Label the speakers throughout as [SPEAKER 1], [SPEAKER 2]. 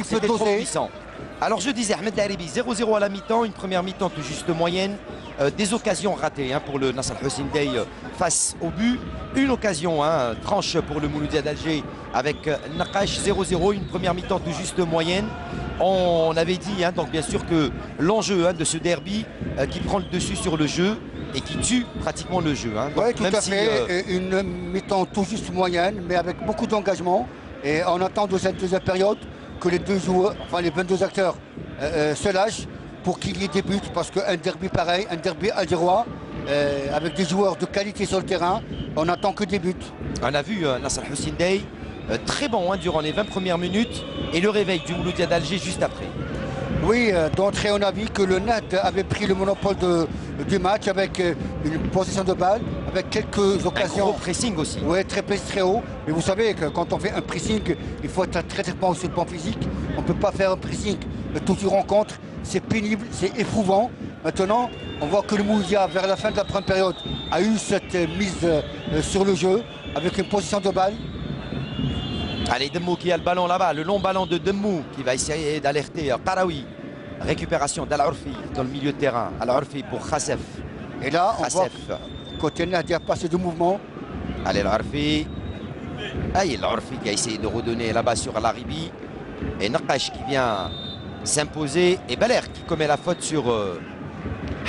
[SPEAKER 1] C'était trop puissant. Alors je disais, Ahmed Laribi, 0-0 à la mi-temps, une première mi-temps tout juste moyenne, des occasions ratées pour le Nasr Hussein Dey face au but, une occasion, tranche pour le Mouloudia d'Alger avec Nakash, 0-0, une première mi-temps tout juste moyenne. On avait dit donc bien sûr que l'enjeu de ce derby qui prend le dessus sur le jeu et qui tue pratiquement le jeu.
[SPEAKER 2] Oui, tout à fait, une mi-temps tout juste moyenne, mais avec beaucoup d'engagement. Et on attend de cette deuxième période que les deux joueurs, enfin les 22 acteurs se lâchent pour qu'il y ait des buts, parce qu'un derby pareil, un derby algérois, avec des joueurs de qualité sur le terrain, on n'attend que des buts.
[SPEAKER 1] On a vu Nasr Hussein Dey très bon durant les 20 premières minutes et le réveil du Mouloudia d'Alger juste après.
[SPEAKER 2] Oui, d'entrée on a vu que le NAT avait pris le monopole du match avec une possession de balle, avec quelques occasions.
[SPEAKER 1] Un gros pressing aussi.
[SPEAKER 2] Oui, très haut. Mais vous savez que quand on fait un pressing, il faut être très bon sur le plan physique. On ne peut pas faire un pressing toute une rencontre. C'est pénible, c'est éprouvant. Maintenant, on voit que le Mouloudia, vers la fin de la première période, a eu cette mise sur le jeu avec une position de balle.
[SPEAKER 1] Allez, Demmou qui a le ballon là-bas, le long ballon de Demmou qui va essayer d'alerter Qaraoui. Récupération d'Al-Orfi dans le milieu de terrain. Al-Orfi pour Khassef.
[SPEAKER 2] Et là, on voit côté Nad, il n'y a pas assez de mouvement.
[SPEAKER 1] Allez, Al-Orfi. Al-Orfi qui a essayé de redonner là-bas sur Laribi. Et Nakash qui vient s'imposer. Et Baler qui commet la faute sur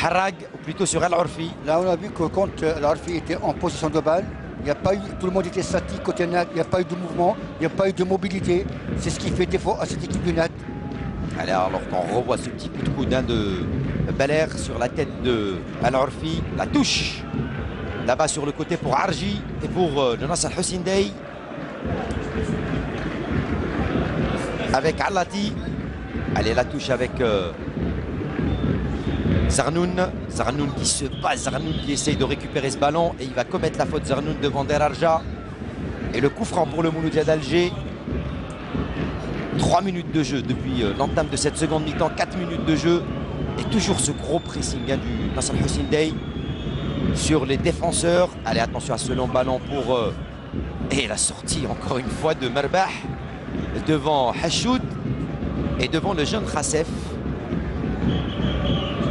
[SPEAKER 1] Harag, ou plutôt sur Al-Orfi.
[SPEAKER 2] Là, on a vu que quand Al-Orfi était en position de balle, il n'y a pas eu, tout le monde était statique côté Nad, il n'y a pas eu de mouvement, il n'y a pas eu de mobilité. C'est ce qui fait défaut à cette équipe du Nad.
[SPEAKER 1] Allez, alors qu'on revoit ce petit coup de coude de Baler sur la tête de Al-Orfi, la touche là-bas sur le côté pour Arji et pour le Nasr Hussein Dey avec Alati. Allez, la touche avec Zarnoun. Zarnoun qui se bat, Zarnoun qui essaye de récupérer ce ballon et il va commettre la faute Zarnoun devant Derarja. Et le coup franc pour le Mouloudia d'Alger. 3 minutes de jeu depuis l'entame de cette seconde mi-temps, 4 minutes de jeu. Et toujours ce gros pressing du Nasr Hussein Dey sur les défenseurs. Allez, attention à ce long ballon pour... et la sortie encore une fois de Merbah devant Hachoud et devant le jeune Khassef.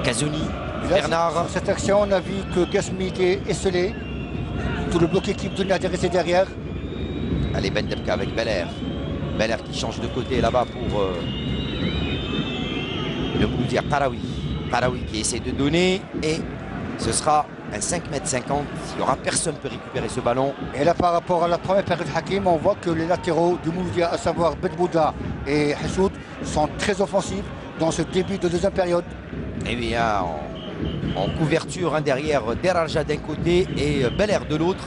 [SPEAKER 1] Kazouni, Bernard.
[SPEAKER 2] Sur cette action, on a vu que Gasmi était esselé. Tout le bloc équipe de Nad est resté derrière.
[SPEAKER 1] Allez, Bendebka avec Baler. Baler qui change de côté là-bas pour le Mouloudia Qaraoui. Qaraoui qui essaie de donner et ce sera un 5,50 m. Il n'y aura personne peut récupérer ce ballon.
[SPEAKER 2] Et là, par rapport à la première période Hakim, on voit que les latéraux du Mouloudia, à savoir Bedbouda et Hassoud, sont très offensifs dans ce début de deuxième période.
[SPEAKER 1] Et oui, en couverture derrière Derarja d'un côté et Baler de l'autre.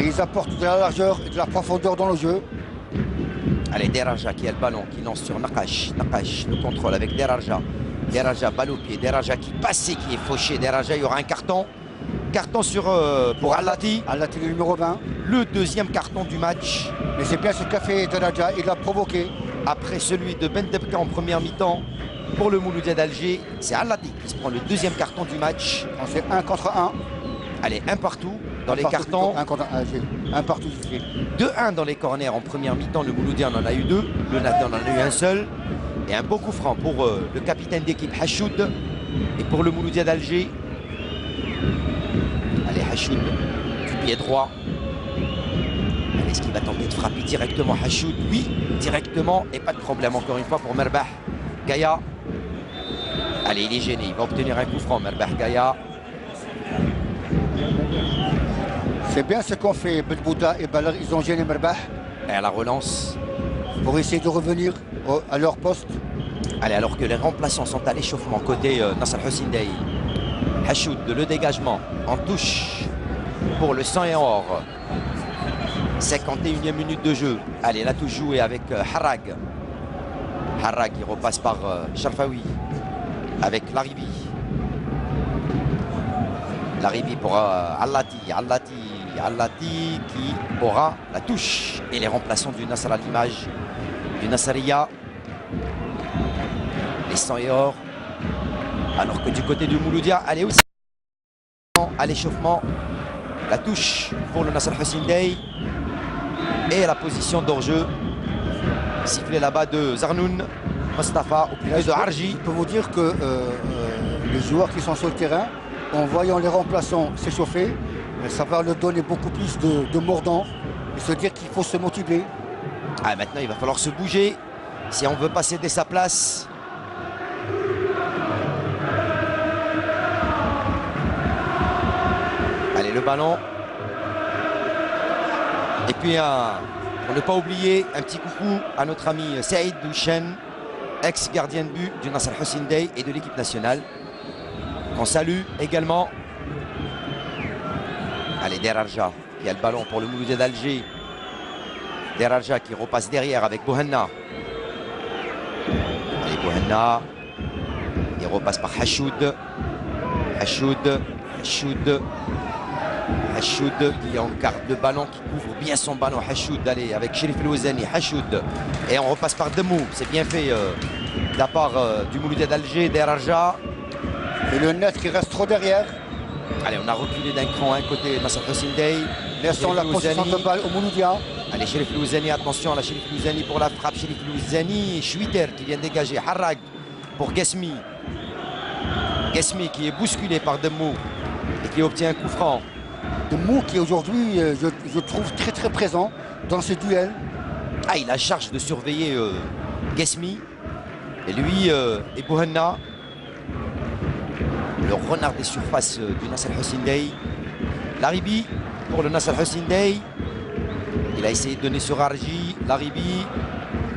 [SPEAKER 2] Et ils apportent de la largeur et de la profondeur dans le jeu.
[SPEAKER 1] Allez, Derarja qui a le ballon, qui lance sur Nakash. Nakash, le contrôle avec Derarja. Derarja, balle au pied. Derarja qui passe et qui est fauché. Derarja, il y aura un carton. Carton pour Alati.
[SPEAKER 2] Alati, le numéro 20.
[SPEAKER 1] Le deuxième carton du match.
[SPEAKER 2] Mais c'est bien ce qu'a fait Derarja. Il l'a provoqué.
[SPEAKER 1] Après celui de Bendebka en première mi-temps pour le Mouloudia d'Alger, c'est Alati qui se prend le deuxième carton du match.
[SPEAKER 2] C'est 1 contre 1.
[SPEAKER 1] Allez, un partout dans les cartons.
[SPEAKER 2] 1 contre 1, un partout.
[SPEAKER 1] 2-1 dans les corners en première mi-temps. Le Mouloudia en a eu 2. Le Nad en a eu un seul. Et un beau coup franc pour le capitaine d'équipe Hachoud et pour le Mouloudia d'Alger. Allez, Hachoud du pied droit. Allez, est-ce qu'il va tenter de frapper directement Hachoud? Oui, directement et pas de problème encore une fois pour Merbah Gaïa. Allez, il est gêné, il va obtenir un coup franc Merbah Gaïa.
[SPEAKER 2] C'est bien ce qu'ont fait Bedbouda et Baler, ils ont gêné Merbah.
[SPEAKER 1] Et à la relance.
[SPEAKER 2] Pour essayer de revenir à leur poste.
[SPEAKER 1] Allez, alors que les remplaçants sont à l'échauffement côté Nasr Hussein Dey. Hachoud de le dégagement en touche pour le 100 et or. 51e minute de jeu. Allez, la touche jouée avec Harag. Harag qui repasse par Sharfaoui avec Laribi. Laribi pour Alati. Alati qui aura la touche. Et les remplaçants du Nasr à l'image du Nasriya. Les 100 et or. Alors que du côté du Mouloudia, allez aussi à l'échauffement. La touche pour le Nasr Hussein Dey. Et la position d'hors-jeu Sifflet là-bas de Zarnoun, Mostafa, au plus de Arji.
[SPEAKER 2] Je peux vous dire que les joueurs qui sont sur le terrain, en voyant les remplaçants s'échauffer, ça va leur donner beaucoup plus de mordant et se dire qu'il faut se motiver.
[SPEAKER 1] Ah, maintenant, il va falloir se bouger si on veut pas céder sa place. Allez, le ballon. Et puis, pour ne pas oublier, un petit coucou à notre ami Saïd Douchen, ex-gardien de but du Nasr Hussein Dey et de l'équipe nationale. On salue également. Allez, Derarja qui a le ballon pour le Mouloudia d'Alger. Derarja qui repasse derrière avec Bouhanna. Allez, Bouhanna. Il repasse par Hachoud. Hachoud qui encarde le ballon, qui couvre bien son ballon. Hachoud, allez, avec Cherif El Ouezani. Hachoud. Et on repasse par Demou. C'est bien fait de la part du Mouloudia d'Alger. Derarja.
[SPEAKER 2] Et le net qui reste trop derrière.
[SPEAKER 1] Allez, on a reculé d'un cran côté Nasr Hussein Dey.
[SPEAKER 2] Laissons la position de balle au Mouloudia.
[SPEAKER 1] Allez, Cherif El Ouezani, attention à la Cherif El Ouezani pour la frappe. Cherif El Ouezani, Schwitter qui vient dégager. Harrag pour Guesmi. Guesmi qui est bousculé par Demou et qui obtient un coup franc.
[SPEAKER 2] Demou qui aujourd'hui, je trouve très présent dans ce duel.
[SPEAKER 1] Ah, il a charge de surveiller Guesmi. Et lui et Bouhanna, le renard des surfaces du Nasr Hussein Dey. Laribi pour le Nasr Hussein Dey. Il a essayé de donner sur Arji. Laribi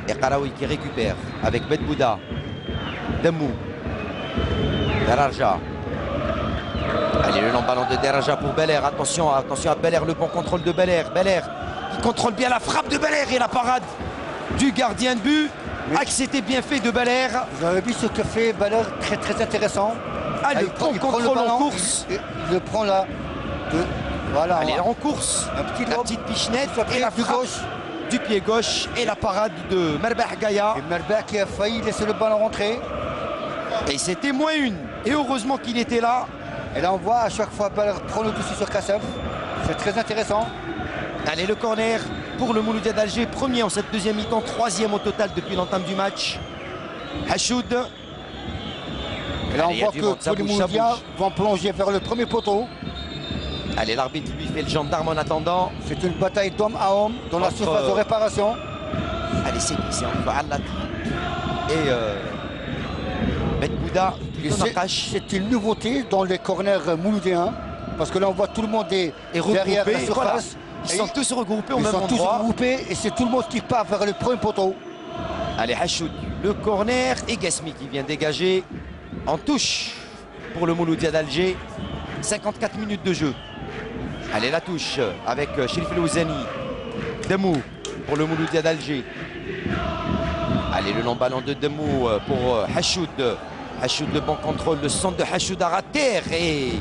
[SPEAKER 1] et Karaoui qui récupère avec Bedbouda. Demou. Derarja. Allez, le long ballon de Derarja pour Belair. Attention à Belair, le bon contrôle de Belair. Belair qui contrôle bien la frappe de Belair et la parade du gardien de but. Ah, que c'était bien fait de Belair.
[SPEAKER 2] Vous avez vu ce que fait Belair, très intéressant.
[SPEAKER 1] Ah, le bon contrôle en course.
[SPEAKER 2] Il le prend là. Voilà.
[SPEAKER 1] Allez, en course.
[SPEAKER 2] La
[SPEAKER 1] petite pichenette et la frappe du pied gauche et la parade de Merbah Gaïa.
[SPEAKER 2] Et Merbah qui a failli laisser le ballon rentrer.
[SPEAKER 1] Et c'était moins une. Et heureusement qu'il était là.
[SPEAKER 2] Et là, on voit à chaque fois Belair prendre le dessus sur Kassef. C'est très intéressant.
[SPEAKER 1] Allez, le corner pour le Mouloudia d'Alger. Premier en cette deuxième mi-temps. Troisième au total depuis l'entame du match. Hachoud.
[SPEAKER 2] Et là, on voit que les Mouloudia vont plonger vers le premier poteau.
[SPEAKER 1] Allez, l'arbitre lui fait le gendarme en attendant.
[SPEAKER 2] C'est une bataille d'homme à homme dans la surface de réparation.
[SPEAKER 1] Allez, c'est entre Allati et Bedbouda.
[SPEAKER 2] C'est une nouveauté dans les corners mouloudéens. Parce que là, on voit tout le monde est derrière la surface.
[SPEAKER 1] Voilà. Ils sont tous regroupés au même endroit. Ils sont tous
[SPEAKER 2] regroupés et c'est tout le monde qui part vers le premier poteau.
[SPEAKER 1] Allez, Hachoud, le corner et Guesmi qui vient dégager en touche pour le Mouloudia d'Alger. 54 minutes de jeu. Allez, la touche avec Cherif El Ouezani. Demou pour le Mouloudia d'Alger. Allez, le long ballon de Demou pour Hachoud. Hachoud, le bon contrôle, le centre de Hachoud à rater. Et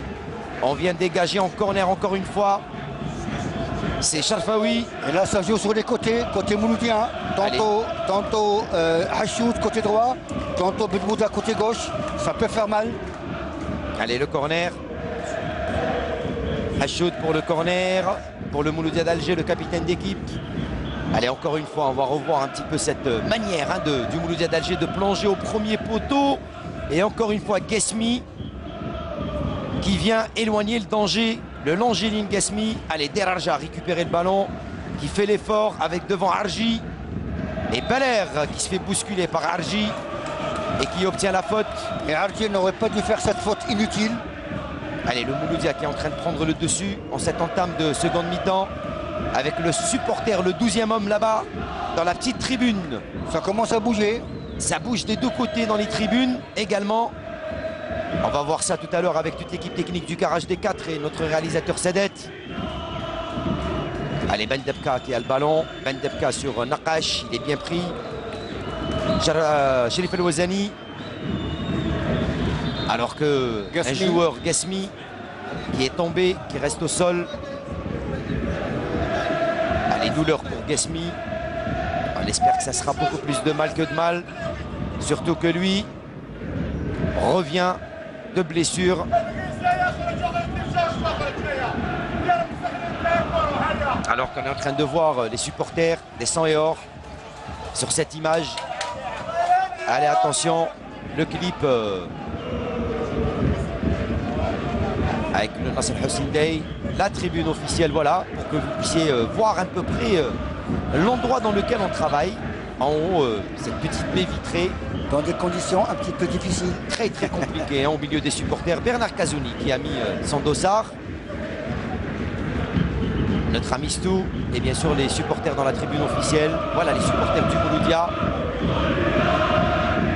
[SPEAKER 1] on vient dégager en corner encore une fois. C'est Sharfaoui.
[SPEAKER 2] Et là, ça joue sur les côtés, côté mouloudien. Tantôt Hachoud côté droit, tantôt Bedbouda côté gauche. Ça peut faire mal.
[SPEAKER 1] Allez, le corner. Hachoud pour le corner, pour le Mouloudia d'Alger, le capitaine d'équipe. Allez, encore une fois, on va revoir un petit peu cette manière du Mouloudia d'Alger de plonger au premier poteau. Et encore une fois, Guesmi qui vient éloigner le danger. Le Langéline Guesmi. Allez, Derarja a récupéré le ballon, qui fait l'effort avec devant Arji. Et Belair qui se fait bousculer par Arji et qui obtient la faute.
[SPEAKER 2] Et Arji n'aurait pas dû faire cette faute inutile.
[SPEAKER 1] Allez, le Mouloudia qui est en train de prendre le dessus en cette entame de seconde mi-temps. Avec le supporter, le 12e homme là-bas, dans la petite tribune.
[SPEAKER 2] Ça commence à bouger.
[SPEAKER 1] Ça bouge des deux côtés dans les tribunes également. On va voir ça tout à l'heure avec toute l'équipe technique du Garage des 4 et notre réalisateur Sadet. Allez, Bendebka qui a le ballon. Bendebka sur Nakash, il est bien pris. Cherif El Ouezani. Alors que un joueur, Guesmi, qui est tombé, qui reste au sol. Allez, douleur pour Guesmi. On espère que ça sera beaucoup plus de mal que de mal. Surtout que lui revient de blessure. Alors qu'on est en train de voir les supporters des 100 et or sur cette image. Allez, attention, le clip avec le Nasser Hussein Dey, la tribune officielle, voilà, pour que vous puissiez voir à peu près l'endroit dans lequel on travaille. En haut, cette petite baie vitrée.
[SPEAKER 2] Dans des conditions un petit peu difficiles.
[SPEAKER 1] Très très compliquées, hein, au milieu des supporters. Bernard Cazouni qui a mis son dossard. Notre ami Stou et bien sûr les supporters dans la tribune officielle. Voilà les supporters du Mouloudia.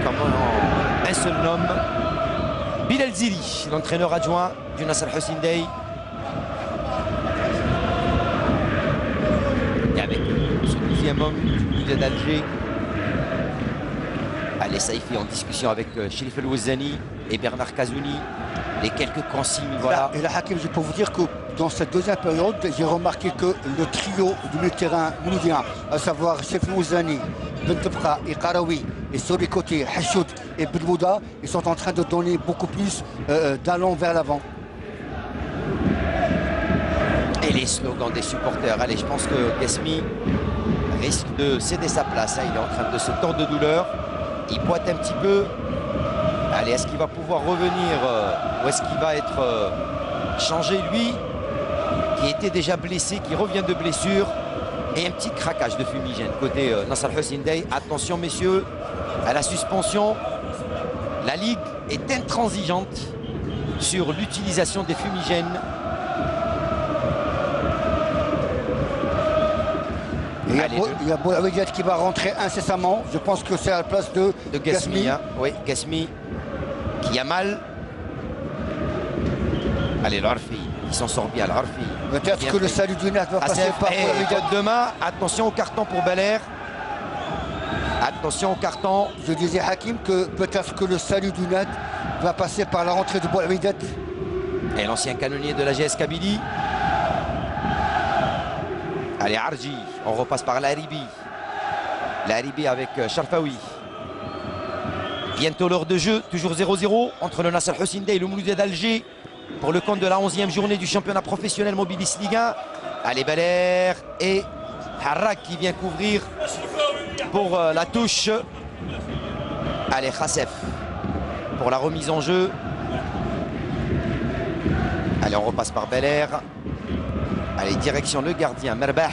[SPEAKER 1] Comme un seul nom. Bilal Zili, l'entraîneur adjoint du Nasser Hussein Dey. Et avec ce deuxième homme du Mouloudia d'Alger. Allez, Saïfi en discussion avec Chérif El Ouazzani et Bernard Cazouni. Les quelques consignes, voilà.
[SPEAKER 2] Et là, Hakim, je peux vous dire que dans cette deuxième période, j'ai remarqué que le trio du milieu de terrain mouloudien, à savoir Chérif El Ouazzani, Ben Tebra et Karawi, et sur les côtés, Hachoud et Belbouda, ils sont en train de donner beaucoup plus d'allant vers l'avant.
[SPEAKER 1] Et les slogans des supporters. Allez, je pense que Guesmi risque de céder sa place. Hein. Il est en train de se tordre de douleur. Il boite un petit peu. Allez, est-ce qu'il va pouvoir revenir ou est-ce qu'il va être changé, lui, qui était déjà blessé, qui revient de blessure. Et un petit craquage de fumigène côté Nasser Hussein Dey. Attention, messieurs, à la suspension. La Ligue est intransigeante sur l'utilisation des fumigènes.
[SPEAKER 2] Il y a Bouawidet qui va rentrer incessamment. Je pense que c'est à la place de
[SPEAKER 1] Guesmi. Hein. Oui, Guesmi qui a mal. Allez, l'Arfi, il s'en sort bien, l'Arfi.
[SPEAKER 2] Peut-être que le salut du net va passer par
[SPEAKER 1] Bouawidet. Demain, attention au carton pour Belair. Attention au carton.
[SPEAKER 2] Je disais, Hakim, que peut-être que le salut du net va passer par la rentrée de Bouawidet.
[SPEAKER 1] Et l'ancien canonnier de la GS Kabylie. Allez, Arji, on repasse par Laribi. Laribi avec Sharfaoui. Bientôt l'heure de jeu, toujours 0-0 entre le Nasser Hussein Dey et le Mouloudia d'Alger pour le compte de la 11e journée du championnat professionnel Mobilis Ligue 1. Allez, Belair et Harrak qui vient couvrir pour la touche. Allez, Khassef pour la remise en jeu. Allez, on repasse par Belair. Allez, direction le gardien, Merbah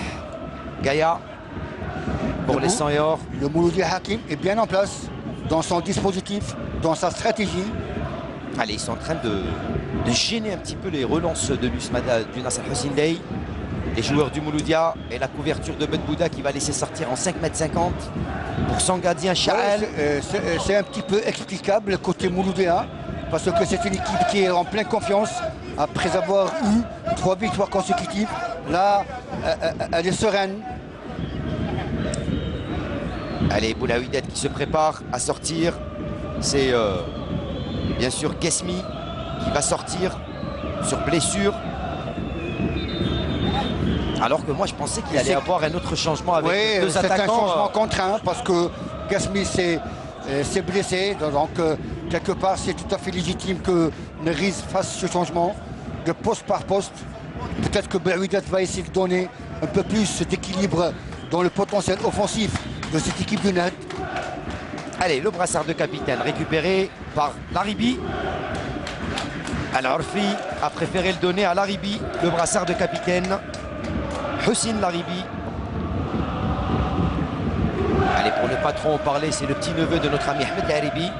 [SPEAKER 1] Gaïa pour les 100 et or.
[SPEAKER 2] Le Mouloudia Hakim est bien en place dans son dispositif, dans sa stratégie.
[SPEAKER 1] Allez, ils sont en train de gêner un petit peu les relances de l'Usmada du Nasser Hussein Dey. Les joueurs du Mouloudia et la couverture de Belbouda qui va laisser sortir en 5,50 m pour son gardien Chaal.
[SPEAKER 2] C'est un petit peu explicable côté Mouloudia parce que c'est une équipe qui est en pleine confiance après avoir eu 3 victoires consécutives. Là, elle est sereine.
[SPEAKER 1] Allez, Bouawidet qui se prépare à sortir. C'est bien sûr Guesmi qui va sortir sur blessure. Alors que moi je pensais qu'il allait avoir un autre changement avec deux attaquants.
[SPEAKER 2] C'est un changement contraint parce que Guesmi s'est blessé. Donc quelque part c'est tout à fait légitime que Neris fasse ce changement de poste par poste. Peut-être que Bouawidet va essayer de donner un peu plus d'équilibre dans le potentiel offensif de cette équipe du net.
[SPEAKER 1] Allez, le brassard de capitaine récupéré par Laribi. Al-Arfi a préféré le donner à Laribi, le brassard de capitaine. Hussein Laribi. Allez, pour ne pas trop en parler, c'est le petit neveu de notre ami Ahmed Laribi.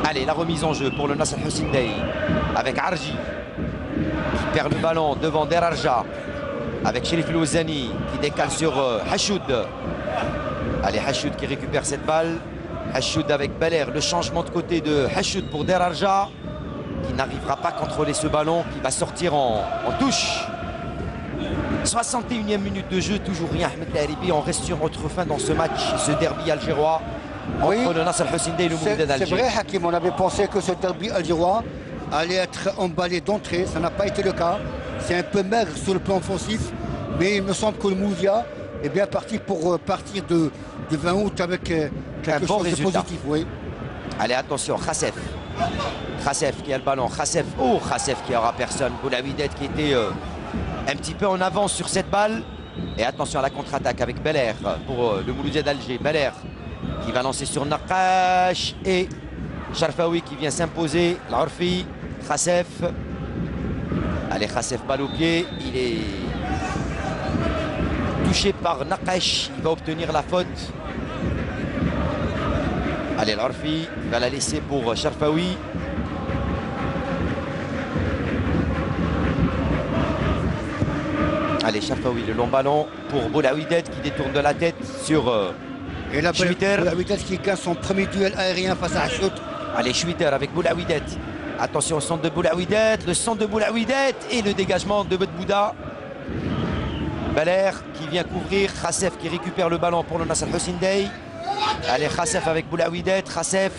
[SPEAKER 1] Allez, la remise en jeu pour le Nasser Hussein Dey avec Arji qui perd le ballon devant Derarja avec Chérif El Ouazzani qui décale sur Hachoud. Allez, Hachoud qui récupère cette balle. Hachoud avec Belair, le changement de côté de Hachoud pour Derarja qui n'arrivera pas à contrôler ce ballon, qui va sortir en touche. 61e minute de jeu, toujours rien Ahmed Laribi. On reste sur notre fin dans ce match, ce derby algérois entre le Nasser Hussein Dey et le Mouloudia d'Alger.
[SPEAKER 2] C'est vrai, Hakim, on avait pensé que ce derby algérois allait être emballé d'entrée, ça n'a pas été le cas. C'est un peu maigre sur le plan offensif, mais il me semble que le Mouloudia est bien parti pour partir de 20 août avec quelque chose de positif. Oui.
[SPEAKER 1] Allez, attention, Khassef. Khassef qui a le ballon. Khassef, oh, Khassef qui aura personne. Bouawidet qui était un petit peu en avance sur cette balle. Et attention à la contre-attaque avec Belair pour le Mouloudia d'Alger. Belair qui va lancer sur Nakash et Sharfaoui qui vient s'imposer. L'Orfi, Khassef. Allez, Khassef balle au pied. Il est touché par Nakash. Il va obtenir la faute. Allez, l'Orfi va la laisser pour Sharfaoui. Allez, Sharfaoui, le long ballon pour Boulaouidet qui détourne de la tête sur
[SPEAKER 2] et là,
[SPEAKER 1] Schwitter.
[SPEAKER 2] Boulaouidet qui gagne son premier duel aérien face à Hashout.
[SPEAKER 1] Allez, Schwitter avec Boulaouidet. Attention au centre de Boulaouidet, le centre de Boulaouidet et le dégagement de Bedbouda. Belair qui vient couvrir, Khassef qui récupère le ballon pour le Nasser Hussein Dey. Allez, Khassef avec Boulaouidet, Khassef.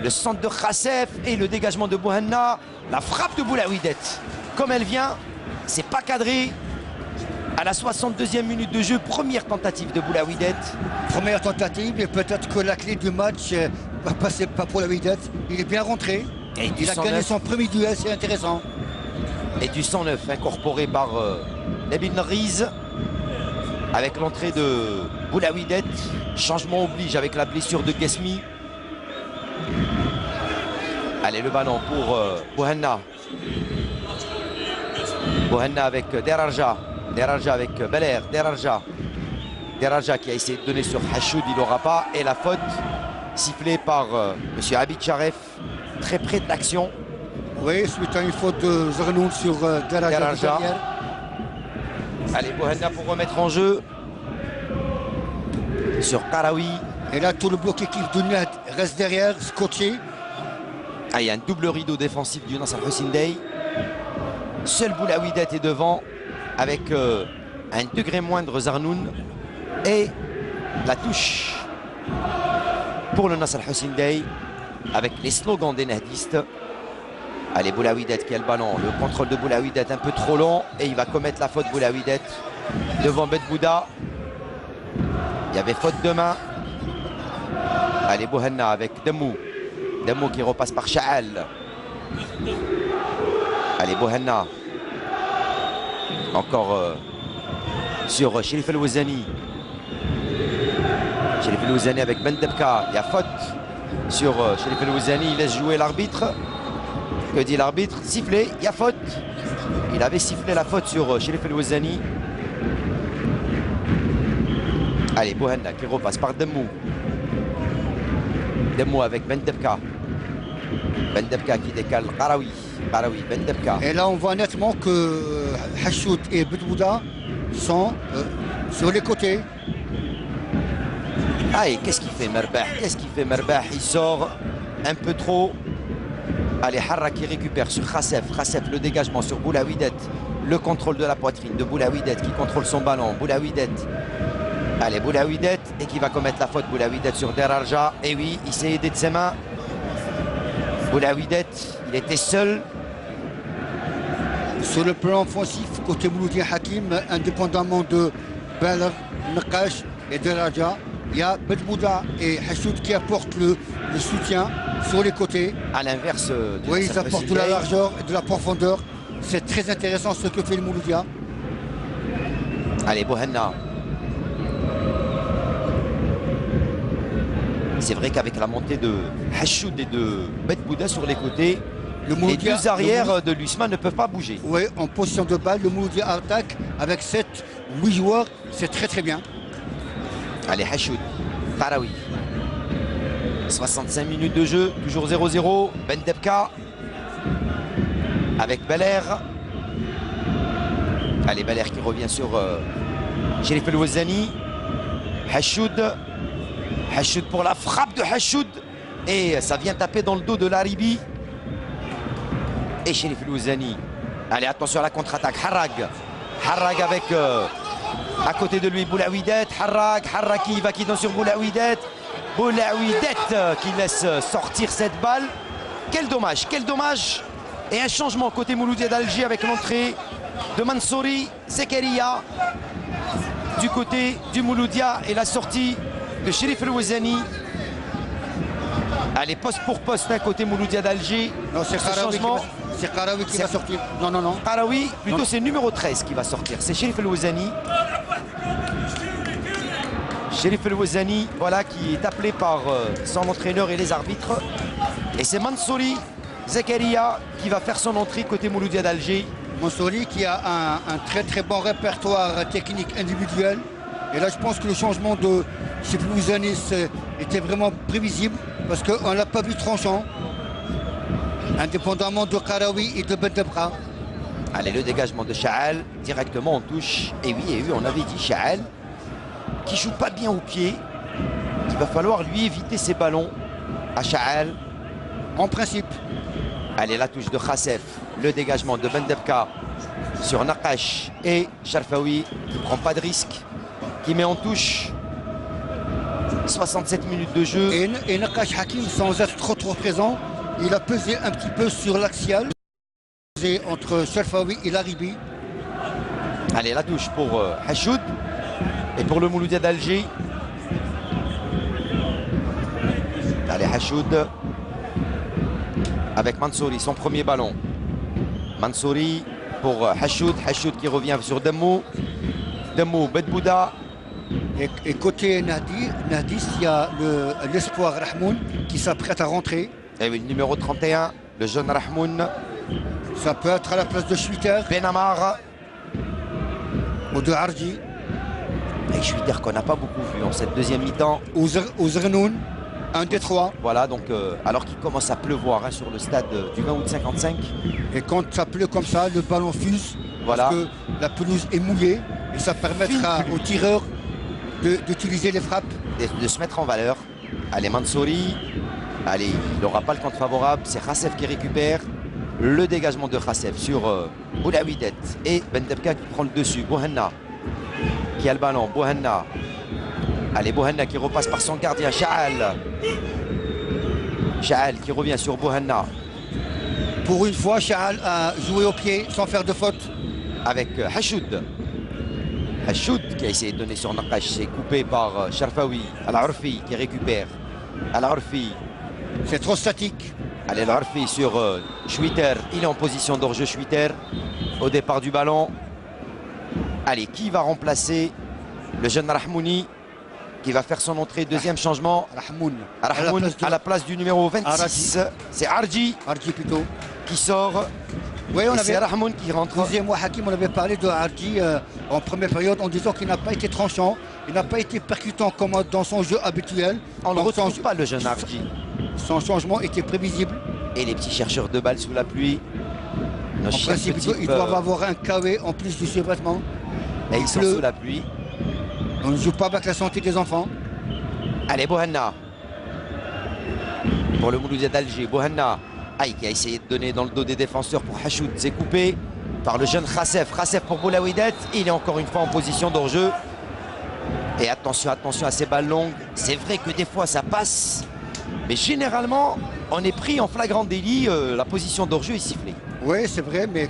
[SPEAKER 1] Le centre de Khassef et le dégagement de Bouhanna. La frappe de Boulaouidet, comme elle vient, c'est pas cadré. À la 62e minute de jeu, première tentative de Boulaouidet.
[SPEAKER 2] Première tentative et peut-être que la clé du match va passer pas pour Boulaouidet. Il est bien rentré.
[SPEAKER 1] Et
[SPEAKER 2] il a gagné son premier duel, c'est intéressant.
[SPEAKER 1] Et du 109 incorporé par Nabil Riz avec l'entrée de Boulaouidet. Changement oblige avec la blessure de Guesmi. Allez, le ballon pour Bouhanna. Bouhanna avec Derarja. Derarja avec Belair, Derarja qui a essayé de donner sur Hashoud, il n'aura pas. Et la faute sifflée par M. Abid Sharef, très près de l'action.
[SPEAKER 2] Oui, suite à une faute de Zarnoun sur Derarja.
[SPEAKER 1] Allez, Bouhanna pour remettre en jeu sur Karawi.
[SPEAKER 2] Et là, tout le bloc équipe de Nad reste derrière, scotché.
[SPEAKER 1] Ah, il y a un double rideau défensif du Nasser Hussein Dey. Seul Boulaouidet est devant, avec un degré moindre Zarnoun et la touche pour le Nasser Hussein Dey avec les slogans des nahdistes. Allez, Boulaouidet qui a le ballon, le contrôle de Boulaouidet un peu trop long et il va commettre la faute Boulaouidet devant Bedbouda. Il y avait faute de main. Allez, Bouhanna avec Demou qui repasse par Chaal. Allez, Bouhanna encore sur Cherif El Ouazani. Cherif El Ouazani avec Bendebka. Il y a faute sur Cherif El Ouazani. Il laisse jouer l'arbitre. Que dit l'arbitre? Sifflé, il y a faute. Il avait sifflé la faute sur Cherif El Ouazani. Allez, Bouhanna qui repasse par Demou. Demou avec Bendebka. Bendebka qui décale Karawi. Bendebka.
[SPEAKER 2] Et là, on voit nettement que Hashout et Bedbouda sont sur les côtés.
[SPEAKER 1] Ah, et qu'est-ce qu'il fait Merbah? Il sort un peu trop. Allez, Harra qui récupère sur Khassef. Khassef, le dégagement sur Boulaouidet. Le contrôle de la poitrine de Boulaouidet qui contrôle son ballon. Boulaouidet. Allez, Boulaouidet et qui va commettre la faute. Boulaouidet sur Derarja. Et oui, il s'est aidé de ses mains. Boulaouidet, il était seul.
[SPEAKER 2] Sur le plan offensif, côté Mouloudia Hakim, indépendamment de Belair, Nakash et Derarja, il y a Bedbouda et Hashoud qui apportent le soutien sur les côtés.
[SPEAKER 1] À l'inverse,
[SPEAKER 2] oui, ils apportent de la largeur et de la profondeur. C'est très intéressant ce que fait le Mouloudia.
[SPEAKER 1] Allez, Bouhanna. C'est vrai qu'avec la montée de Hashoud et de Bedbouda sur les côtés, les deux arrières de l'USMA ne peuvent pas bouger.
[SPEAKER 2] Oui, en position de balle, le Mouloudia attaque avec 7-8 joueurs, c'est très très bien.
[SPEAKER 1] Allez, Hashoud, Karawi. 65 minutes de jeu, toujours 0-0. Bendebka avec Belair. Allez, Belair qui revient sur Cherif El Ouazani. Hashoud pour la frappe de Hashoud. Et ça vient taper dans le dos de Laribi. Et Cherif El Ouazani. Allez, attention à la contre-attaque. Harrag avec à côté de lui Boulaouidet. Harrag qui donne sur Boulaouidet. Boulaouidet qui laisse sortir cette balle. Quel dommage. Et un changement côté Mouloudia d'Alger avec l'entrée de Mansouri Zekaria du côté du Mouloudia et la sortie de Cherif El Ouazani. Allez, poste pour poste, hein, côté Mouloudia d'Alger.
[SPEAKER 2] Non, c'est Karawi qui va sortir. Non.
[SPEAKER 1] Karawi, plutôt c'est numéro 13 qui va sortir. C'est Cherif El Ouazani. Sherif El Wazani, voilà, qui est appelé par son entraîneur et les arbitres. Et c'est Mansouri Zakaria qui va faire son entrée côté Mouloudia d'Alger.
[SPEAKER 2] Mansouri qui a un très bon répertoire technique individuel. Et là, je pense que le changement de Sherif El Wazani était vraiment prévisible parce qu'on ne l'a pas vu tranchant, indépendamment de Karawi et de Bendebka.
[SPEAKER 1] Allez, le dégagement de Chaal, directement en touche. Et oui, on avait dit Chaal, qui joue pas bien au pied. Il va falloir lui éviter ces ballons à Chaal.
[SPEAKER 2] En principe.
[SPEAKER 1] Allez, la touche de Khassef, le dégagement de Bendebka sur Nakash et Sharfawi, qui ne prend pas de risque, qui met en touche. 67 minutes de jeu.
[SPEAKER 2] Et Nakash Hakim, sans être trop présent, il a pesé un petit peu sur l'axial entre Sharfawi et Laribi.
[SPEAKER 1] Allez, la touche pour Hachoud et pour le Mouloudia d'Alger. Allez, Hachoud avec Mansouri, son premier ballon. Mansouri pour Hachoud. Hachoud qui revient sur Demmou. Demmou, Bedbouda.
[SPEAKER 2] Et côté Nardis, il y a l'espoir Rahmoun qui s'apprête à rentrer.
[SPEAKER 1] Et oui, le numéro 31, le jeune Rahmoun.
[SPEAKER 2] Ça peut être à la place de Schwitter.
[SPEAKER 1] Benamar.
[SPEAKER 2] Ou de Harji.
[SPEAKER 1] Et Schwitter qu'on n'a pas beaucoup vu en cette deuxième mi-temps.
[SPEAKER 2] Ou Zernoun, un des trois.
[SPEAKER 1] Voilà, donc alors qu'il commence à pleuvoir sur le stade du 20 août 55.
[SPEAKER 2] Et quand ça pleut comme ça, le ballon fuse.
[SPEAKER 1] Voilà.
[SPEAKER 2] Parce que la pelouse est mouillée. Et ça permettra aux tireurs d'utiliser les frappes.
[SPEAKER 1] De se mettre en valeur. Allez, Mansouri. Allez, il n'aura pas le compte favorable. C'est Khassef qui récupère. Le dégagement de Khassef sur Boulawidet et Bendebka qui prend le dessus. Bouhanna qui a le ballon. Bouhanna. Allez, Bouhanna qui repasse par son gardien. Chaal. Chaal qui revient sur Bouhanna.
[SPEAKER 2] Pour une fois, Chaal a joué au pied sans faire de faute.
[SPEAKER 1] Avec Hachoud. Hachoud qui a essayé de donner sur Nakash. C'est coupé par Sharfawi. Al-Arfi qui récupère. Al-Arfi.
[SPEAKER 2] C'est trop statique.
[SPEAKER 1] Allez, Al-Arfi sur Schwitter. Il est en position d'hors-jeu, Schwitter. Au départ du ballon. Allez, qui va remplacer le jeune Rahmouni qui va faire son entrée, deuxième changement.
[SPEAKER 2] Rahmoun
[SPEAKER 1] à la place du numéro 26. C'est Harji.
[SPEAKER 2] Harji plutôt.
[SPEAKER 1] Qui sort.
[SPEAKER 2] Oui,
[SPEAKER 1] c'est Rahmoun qui rentre.
[SPEAKER 2] Deuxième mois, Hakim, on avait parlé de Harji en première période en disant qu'il n'a pas été tranchant. Il n'a pas été percutant comme dans son jeu habituel.
[SPEAKER 1] On ne retrouve pas le jeune Harji.
[SPEAKER 2] Son changement était prévisible.
[SPEAKER 1] Et les petits chercheurs de balles sous la pluie.
[SPEAKER 2] En principe, ils doivent avoir un KW en plus du survêtement.
[SPEAKER 1] Et ils sont sous la pluie.
[SPEAKER 2] On ne joue pas avec la santé des enfants.
[SPEAKER 1] Allez, Bouhanna. Pour le Mouloudia d'Alger. Bouhanna. Aïe, qui a essayé de donner dans le dos des défenseurs pour Hachoud. C'est coupé par le jeune Khassef. Khassef pour Boulawidet. Il est encore une fois en position d'hors-jeu. Et attention à ces balles longues. C'est vrai que des fois ça passe. Mais généralement, on est pris en flagrant délit. La position d'hors-jeu est sifflée.
[SPEAKER 2] Oui, c'est vrai, mais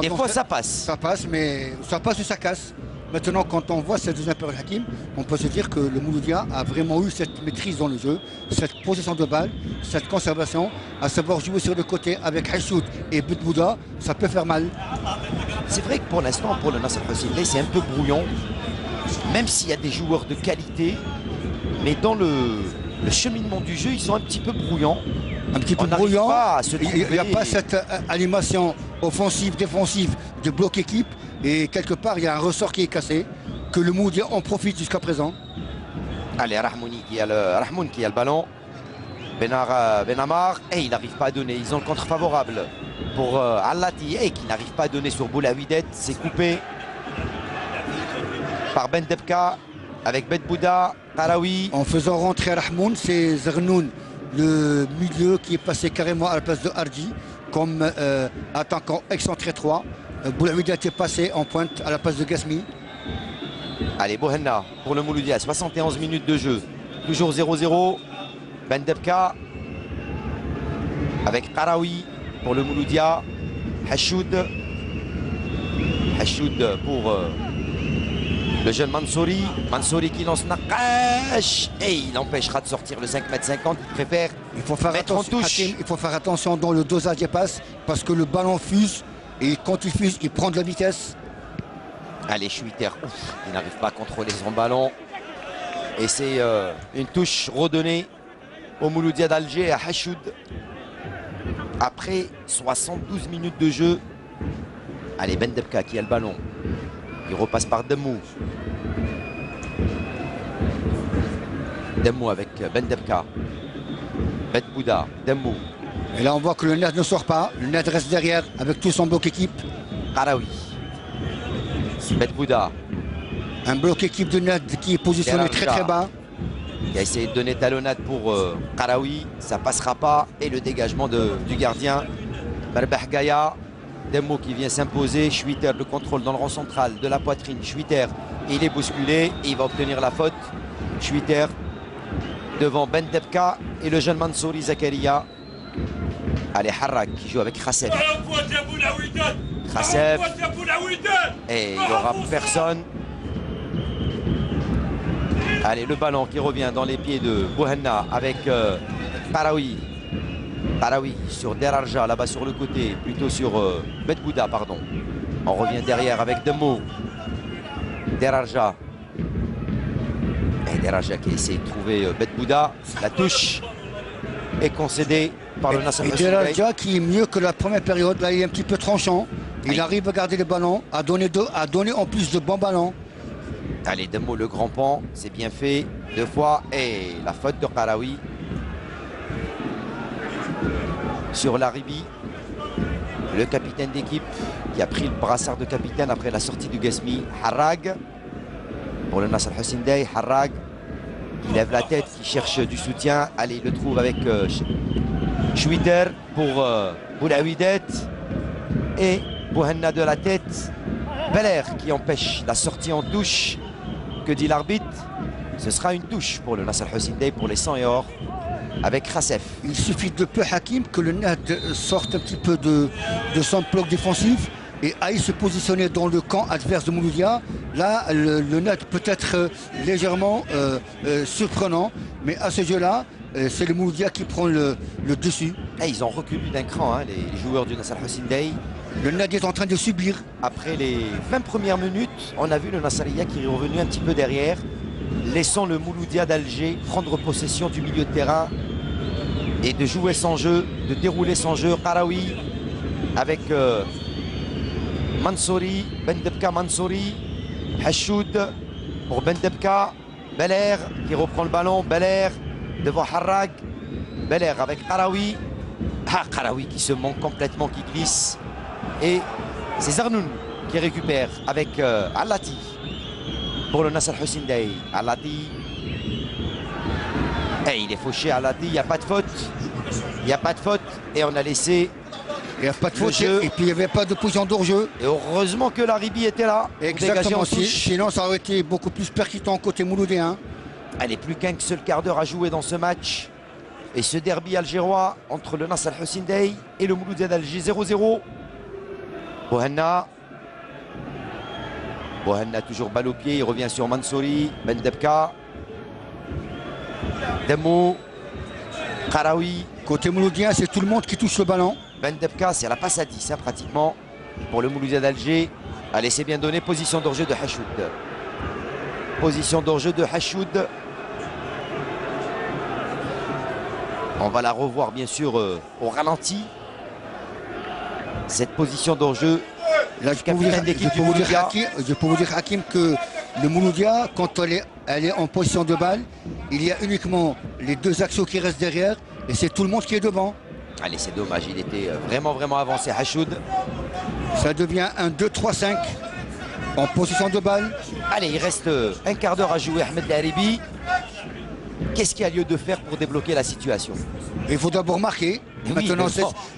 [SPEAKER 1] des fois ça passe.
[SPEAKER 2] Ça passe, mais ça passe ou ça casse. Maintenant, quand on voit cette deuxième période Hakim, on peut se dire que le Mouloudia a vraiment eu cette maîtrise dans le jeu, cette possession de balle, cette conservation, à savoir jouer sur le côté avec Hachoud et Bedbouda, ça peut faire mal.
[SPEAKER 1] C'est vrai que pour l'instant, pour le Nasser Hossein, c'est un peu brouillon, même s'il y a des joueurs de qualité, mais dans le cheminement du jeu, ils sont un petit peu brouillants.
[SPEAKER 2] Un petit peu brouillant, il n'y a pas cette animation offensive, défensive de bloc équipe. Et quelque part, il y a un ressort qui est cassé, que le Mouloudia en profite jusqu'à présent.
[SPEAKER 1] Allez, Rahmoun qui a le ballon. Benamar, et il n'arrive pas à donner. Ils ont le contre favorable pour Allati, et qui n'arrive pas à donner sur Boulawidet. C'est coupé par Bendebka avec Bedbouda, Karawi.
[SPEAKER 2] En faisant rentrer Rahmoun, c'est Zernoun, le milieu qui est passé carrément à la place de Harji, comme attaquant excentré 3. Boulawidet est passé en pointe à la place de Gasmi.
[SPEAKER 1] Allez, Bouhanna pour le Mouloudia, 71 minutes de jeu. Toujours 0-0. Bendebka avec Karawi pour le Mouloudia. Hachoud pour le jeune Mansouri. Mansouri qui lance Nakash. Et il empêchera de sortir le 5,50 m. Il préfère mettre en touche.
[SPEAKER 2] Hakim, il faut faire attention dans le dosage des passes parce que le ballon fuse. Et quand il fuse, il prend de la vitesse.
[SPEAKER 1] Allez, Schwitter, il n'arrive pas à contrôler son ballon. Et c'est une touche redonnée au Mouloudia d'Alger à Hachoud. Après 72 minutes de jeu. Allez, Bendebka qui a le ballon. Il repasse par Demmou. Demmou avec Bendebka. Bedbouda, Demmou.
[SPEAKER 2] Et là, on voit que le Ned ne sort pas. Le Ned reste derrière avec tout son bloc équipe.
[SPEAKER 1] Qaraoui. Bedbouda.
[SPEAKER 2] Un bloc équipe de Ned qui est positionné très bas.
[SPEAKER 1] Qui a essayé de donner talonnade pour Qaraoui. Ça passera pas. Et le dégagement du gardien. Barbah Gaya. Demmou qui vient s'imposer. Schwitter, le contrôle dans le rang central de la poitrine. Schwitter, il est bousculé. Et il va obtenir la faute. Schwitter devant Bendebka et le jeune Mansouri Zakaria. Allez, Harrak qui joue avec Khassef. Khassef. Et il n'y aura personne. Allez, le ballon qui revient dans les pieds de Bouhanna avec Qaraoui. Qaraoui sur Derarja, là-bas sur le côté, plutôt sur Bedbouda, pardon. On revient derrière avec Demmou. Derarja. Et Derarja qui essaie de trouver Bedbouda. La touche est concédée par le Nasser.
[SPEAKER 2] Et Derarja qui est mieux que la première période. Là, il est un petit peu tranchant. Il arrive à garder les ballons, à donner en plus de bons ballons.
[SPEAKER 1] Allez, Demmou, le grand pan, c'est bien fait. 2 fois. Et la faute de Qaraoui sur Laribi, le capitaine d'équipe qui a pris le brassard de capitaine après la sortie du Gasmi. Harrag pour le Nasser Hussein Dey. Harrag qui lève la tête, qui cherche du soutien. Allez, il le trouve avec Schwitter pour Boulaouidet et Bouhanna de la tête. Belair qui empêche la sortie en touche. Que dit l'arbitre? Ce sera une touche pour le Nasser Hussein Dey pour les 100 et or avec Khassef.
[SPEAKER 2] Il suffit de peu Hakim que le Ned sorte un petit peu de son bloc défensif et aille se positionner dans le camp adverse de Mouloudia. Là, le Ned peut être légèrement surprenant, mais à ce jeu-là, c'est le Mouloudia qui prend le dessus.
[SPEAKER 1] Et ils ont reculé d'un cran, hein, les joueurs du Nasser Hussein Dey.
[SPEAKER 2] Le Ned est en train de subir.
[SPEAKER 1] Après les 20 premières minutes, on a vu le Nasriya qui est revenu un petit peu derrière, laissant le Mouloudia d'Alger prendre possession du milieu de terrain et de jouer son jeu, de dérouler son jeu. Qaraoui avec Mansouri, Bendebka Mansouri, Hachoud pour Bendebka, Belair qui reprend le ballon, Belair devant Harrag, Belair avec Qaraoui. Qaraoui qui se manque complètement, qui glisse. Et c'est Zarnoun qui récupère avec Alati pour le Nasser Hussein Dey. Alati. Et il est fauché, Alati. Il n'y a pas de faute. Il n'y a pas de faute. Et on a laissé.
[SPEAKER 2] Il n'y a pas de faute. Et puis il n'y avait pas de position d'hors-jeu.
[SPEAKER 1] Et heureusement que Laribi était là.
[SPEAKER 2] Exactement. Sinon, ça aurait été beaucoup plus percutant côté mouloudéen.
[SPEAKER 1] Allez, plus qu'un seul quart d'heure à jouer dans ce match. Et ce derby algérois entre le Nasser Hussein Dey et le Mouloudia d'Alger. 0-0. Bouhanna toujours balle au pied, il revient sur Mansouri, Bendebka, Demmou, Qaraoui.
[SPEAKER 2] Côté mouloudien, c'est tout le monde qui touche le ballon.
[SPEAKER 1] Bendebka, c'est à la passe à 10 hein, pratiquement pour le Mouloudia d'Alger. Allez, c'est bien donné, position d'hors-jeu de Hachoud. Position d'hors-jeu de Hachoud. On va la revoir bien sûr au ralenti. Cette position d'hors-jeu.
[SPEAKER 2] Là, je peux vous dire, Hakim, que le Mouloudia, quand elle est en position de balle, il y a uniquement les deux axiaux qui restent derrière et c'est tout le monde qui est devant.
[SPEAKER 1] Allez, c'est dommage, il était vraiment avancé, Hachoud.
[SPEAKER 2] Ça devient un 2-3-5 en position de balle.
[SPEAKER 1] Allez, il reste un quart d'heure à jouer, Ahmed Laribi. Qu'est-ce qu'il y a lieu de faire pour débloquer la situation?
[SPEAKER 2] Il faut d'abord marquer. Maintenant,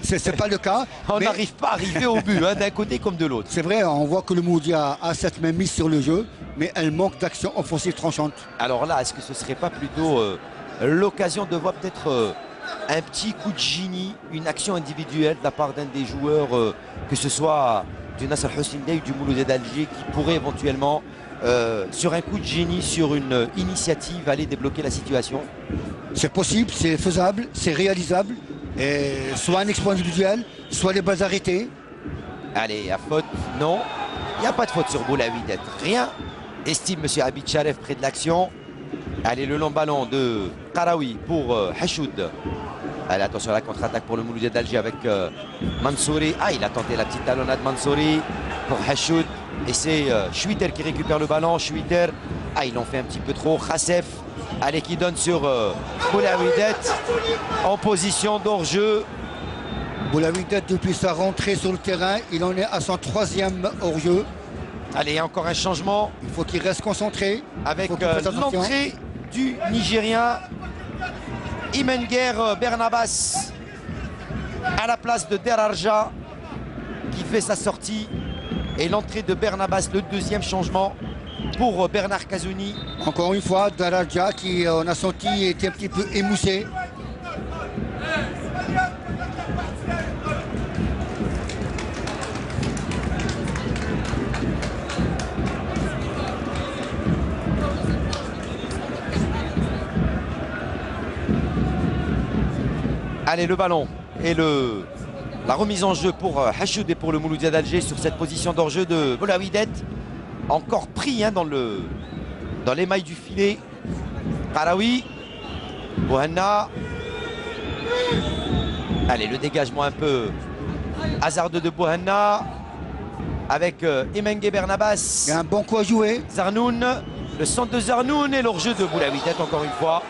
[SPEAKER 2] c'est pas le cas.
[SPEAKER 1] On n'arrive pas à arriver au but, hein, d'un côté comme de l'autre.
[SPEAKER 2] C'est vrai, on voit que le Mouloudia a cette même mise sur le jeu, mais elle manque d'action offensive tranchante.
[SPEAKER 1] Alors là, est-ce que ce serait pas plutôt l'occasion de voir peut-être un petit coup de génie, une action individuelle de la part d'un des joueurs, que ce soit du Nasser Hussein Dey ou du Mouloudia d'Alger, qui pourrait éventuellement, sur un coup de génie, sur une initiative, aller débloquer la situation?
[SPEAKER 2] C'est possible, c'est faisable, c'est réalisable. Et soit un exploit individuel, soit les bases arrêtées.
[SPEAKER 1] Allez, à faute, non. Il n'y a pas de faute sur Boulaouidet. Rien. Estime M. Abid Sharef près de l'action. Allez, le long ballon de Karawi pour Hachoud. Allez, attention à la contre-attaque pour le Mouloudia d'Alger avec Mansouri. Ah, il a tenté la petite talonnade Mansouri pour Hachoud. Et c'est Schwitter qui récupère le ballon. Schwitter. Ah, ils l'ont fait un petit peu trop. Khassef. Allez, qui donne sur Boulaouidet en position d'hors-jeu.
[SPEAKER 2] Boulaouidet, depuis sa rentrée sur le terrain, il en est à son 3e hors-jeu.
[SPEAKER 1] Allez, encore un changement.
[SPEAKER 2] Il faut qu'il reste concentré.
[SPEAKER 1] Avec l'entrée du Nigérien Imenger Bernabas à la place de Derarja qui fait sa sortie. Et l'entrée de Bernabas, le 2e changement pour Bernard Kazouni.
[SPEAKER 2] Encore une fois, Derarja qui, on a senti, était un petit peu émoussé.
[SPEAKER 1] Allez, le ballon et la remise en jeu pour Hachoud et pour le Mouloudia d'Alger sur cette position d'hors-jeu de Boulaouidet. Encore pris hein, dans les mailles du filet. Karawi, Bouhanna. Allez, le dégagement un peu hasardeux de Bouhanna avec Imenger Bernabas.
[SPEAKER 2] Il y a un bon coup à jouer.
[SPEAKER 1] Zarnoun, le centre de Zarnoun et l'hors-jeu de Boulaouidet encore une fois.